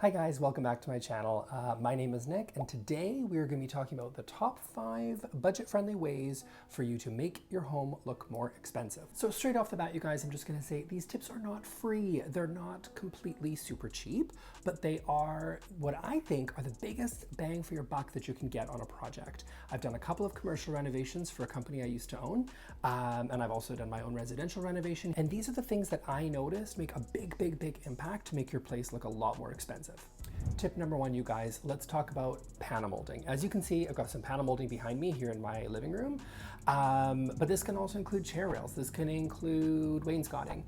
Hi guys, welcome back to my channel. My name is Nick, and today we're going to be talking about the top 5 budget-friendly ways for you to make your home look more expensive. So straight off the bat, you guys, I'm just going to say these tips are not free. They're not completely super cheap, but they are what I think are the biggest bang for your buck that you can get on a project. I've done a couple of commercial renovations for a company I used to own, and I've also done my own residential renovation, and these are the things that I noticed make a big impact to make your place look a lot more expensive. Tip number 1, you guys, let's talk about panel molding. As you can see, I've got some panel molding behind me here in my living room, but this can also include chair rails. This can include wainscoting,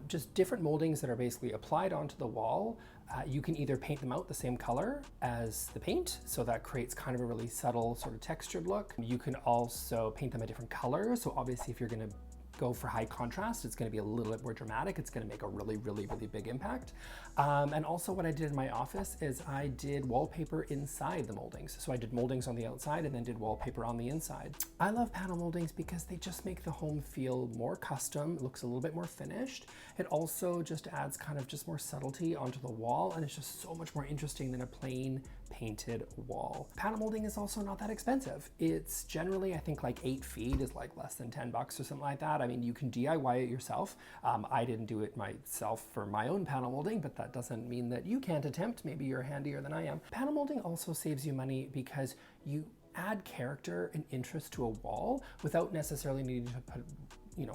just different moldings that are basically applied onto the wall. You can either paint them out the same color as the paint, so that creates kind of a really subtle sort of textured look. You can also paint them a different color, so obviously if you're going to go for high contrast, it's going to be a little bit more dramatic. It's going to make a really big impact. And also what I did in my office is I did wallpaper inside the moldings. So I did moldings on the outside and then did wallpaper on the inside. I love panel moldings because they just make the home feel more custom. It looks a little bit more finished. It also just adds kind of just more subtlety onto the wall, and it's just so much more interesting than a plain painted wall. Panel molding is also not that expensive. It's generally, I think, like 8 feet is like less than 10 bucks or something like that. I mean, you can DIY it yourself. I didn't do it myself for my own panel molding, but that doesn't mean that you can't attempt. Maybe you're handier than I am. Panel molding also saves you money because you add character and interest to a wall without necessarily needing to put,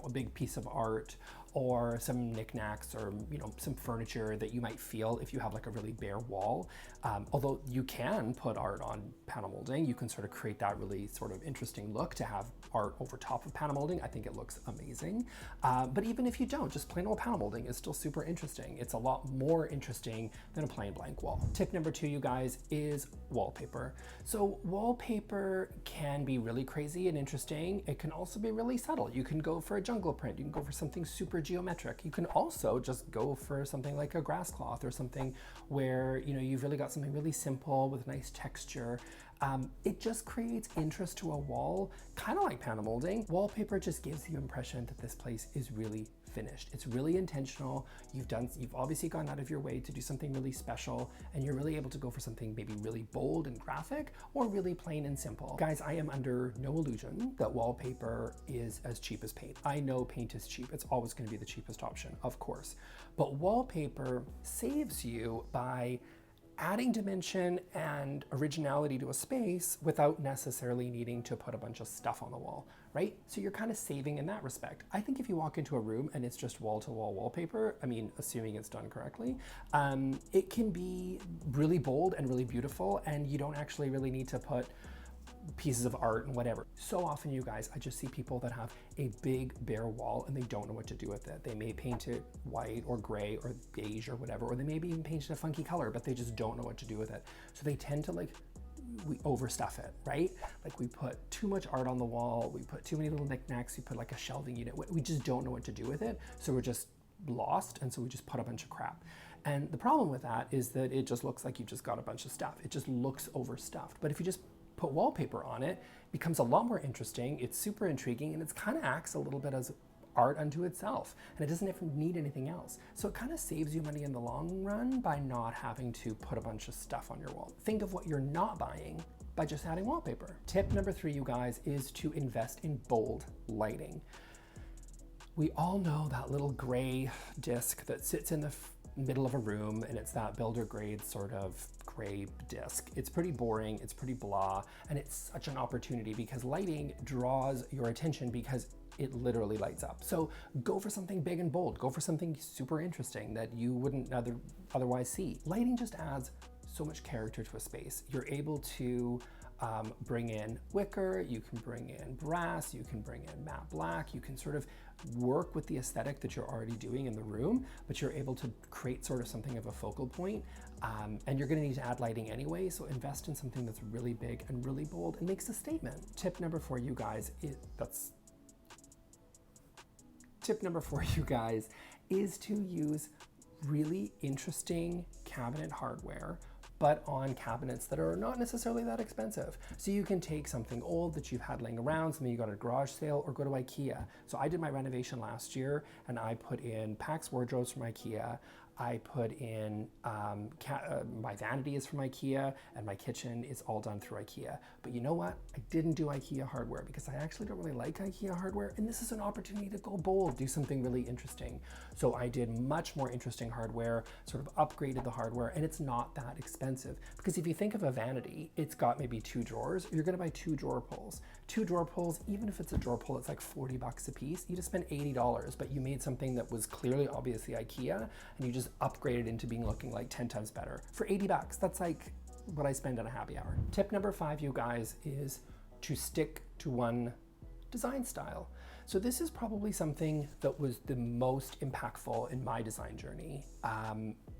a big piece of art or some knickknacks or, some furniture that you might feel if you have like a really bare wall. Although you can put art on panel molding, you can sort of create that really sort of interesting look to have art over top of panel molding. I think it looks amazing. But even if you don't, just plain old panel molding is still super interesting. It's a lot more interesting than a plain blank wall. Tip number 2, you guys, is wallpaper. So wallpaper can be really crazy and interesting. It can also be really subtle. You can go for a jungle print. You can go for something super geometric. You can also just go for something like a grass cloth or something where, you've really got something really simple with nice texture. It just creates interest to a wall, kind of like panel molding. Wallpaper just gives the impression that this place is really finished. It's really intentional. You've obviously gone out of your way to do something really special, and you're really able to go for something maybe really bold and graphic or really plain and simple. Guys, I am under no illusion that wallpaper is as cheap as paint. I know paint is cheap. It's always going to be the cheapest option, of course. But wallpaper saves you by adding dimension and originality to a space without necessarily needing to put a bunch of stuff on the wall, right? So you're kind of saving in that respect. I think if you walk into a room and it's just wall-to-wall wallpaper, I mean, assuming it's done correctly, it can be really bold and really beautiful, and you don't actually really need to put pieces of art and whatever. So often, you guys, I just see people that have a big bare wall and they don't know what to do with it. They may paint it white or gray or beige or whatever, or they maybe even paint it a funky color, but they just don't know what to do with it. So they tend to we overstuff it, right? Like we put too much art on the wall, we put too many little knickknacks, we put like a shelving unit. We just don't know what to do with it. So we're just lost, and so we just put a bunch of crap. And the problem with that is that it just looks like you just got a bunch of stuff. It just looks overstuffed. But if you just put wallpaper on it, becomes a lot more interesting. It's super intriguing, and it kind of acts a little bit as art unto itself, and it doesn't even need anything else. So it kind of saves you money in the long run by not having to put a bunch of stuff on your wall. Think of what you're not buying by just adding wallpaper. Tip number 3, you guys, is to invest in bold lighting. We all know that little gray disc that sits in the middle of a room, and it's that builder grade sort of gray disc. It's pretty boring, it's pretty blah, and it's such an opportunity because lighting draws your attention because it literally lights up. So go for something big and bold. Go for something super interesting that you wouldn't otherwise see. Lighting just adds so much character to a space. You're able to bring in wicker, you can bring in brass, you can bring in matte black, you can sort of work with the aesthetic that you're already doing in the room, but you're able to create sort of something of a focal point, and you're going to need to add lighting anyway, so invest in something that's really big and really bold and makes a statement. Tip number 4, you guys, is to use really interesting cabinet hardware, but on cabinets that are not necessarily that expensive. So you can take something old that you've had laying around, something you got at a garage sale, or go to IKEA. So I did my renovation last year and I put in PAX wardrobes from IKEA. I put in, my vanity is from IKEA, and my kitchen is all done through IKEA. But you know what? I didn't do IKEA hardware because I actually don't really like IKEA hardware, and this is an opportunity to go bold, do something really interesting. So I did much more interesting hardware, sort of upgraded the hardware, and it's not that expensive. Because if you think of a vanity, it's got maybe 2 drawers. You're gonna buy 2 drawer pulls. 2 drawer pulls, even if it's a drawer pull, it's like 40 bucks a piece. You just spent $80, but you made something that was clearly obviously IKEA, and you just upgraded into looking like 10 times better. For 80 bucks, that's like what I spend on a happy hour. Tip number 5, you guys, is to stick to one design style. So this is probably something that was the most impactful in my design journey.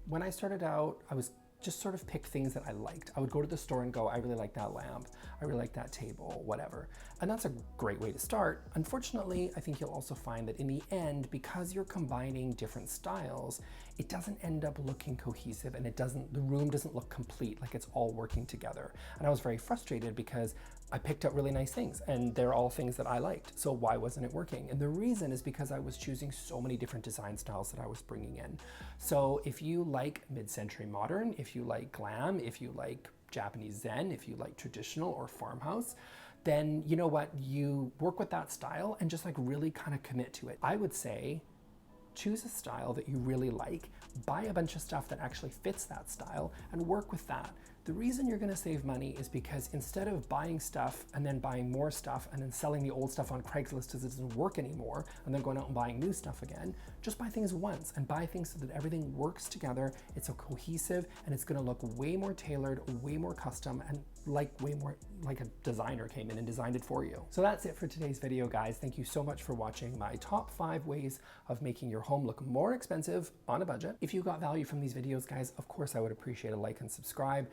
When I started out, I was just sort of pick things that I liked. I would go to the store and go, I really like that lamp, I really like that table, whatever. And that's a great way to start. Unfortunately, I think you'll also find that in the end, because you're combining different styles, it doesn't end up looking cohesive, and the room doesn't look complete, like it's all working together. And I was very frustrated because I picked out really nice things and they're all things that I liked. So why wasn't it working? And the reason is because I was choosing so many different design styles that I was bringing in. So if you like mid-century modern, if you like glam, if you like Japanese Zen, if you like traditional or farmhouse, then you know what? You work with that style and just like really kind of commit to it. I would say choose a style that you really like, buy a bunch of stuff that actually fits that style, and work with that. The reason you're gonna save money is because instead of buying stuff and then buying more stuff and then selling the old stuff on Craigslist because it doesn't work anymore, and then going out and buying new stuff again, just buy things once and buy things so that everything works together, it's a cohesive, and it's gonna look way more tailored, way more custom, and way more like a designer came in and designed it for you. So that's it for today's video, guys. Thank you so much for watching my top 5 ways of making your home look more expensive on a budget. If you got value from these videos, guys, of course I would appreciate a like and subscribe.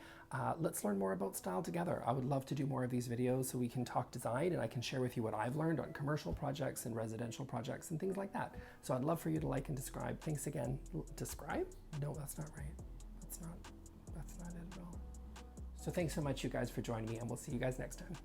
Let's learn more about style together. I would love to do more of these videos so we can talk design and I can share with you what I've learned on commercial projects and residential projects and things like that. So I'd love for you to like and describe. Thanks again. Describe? No, that's not right. That's not it at all. So thanks so much, you guys, for joining me, and we'll see you guys next time.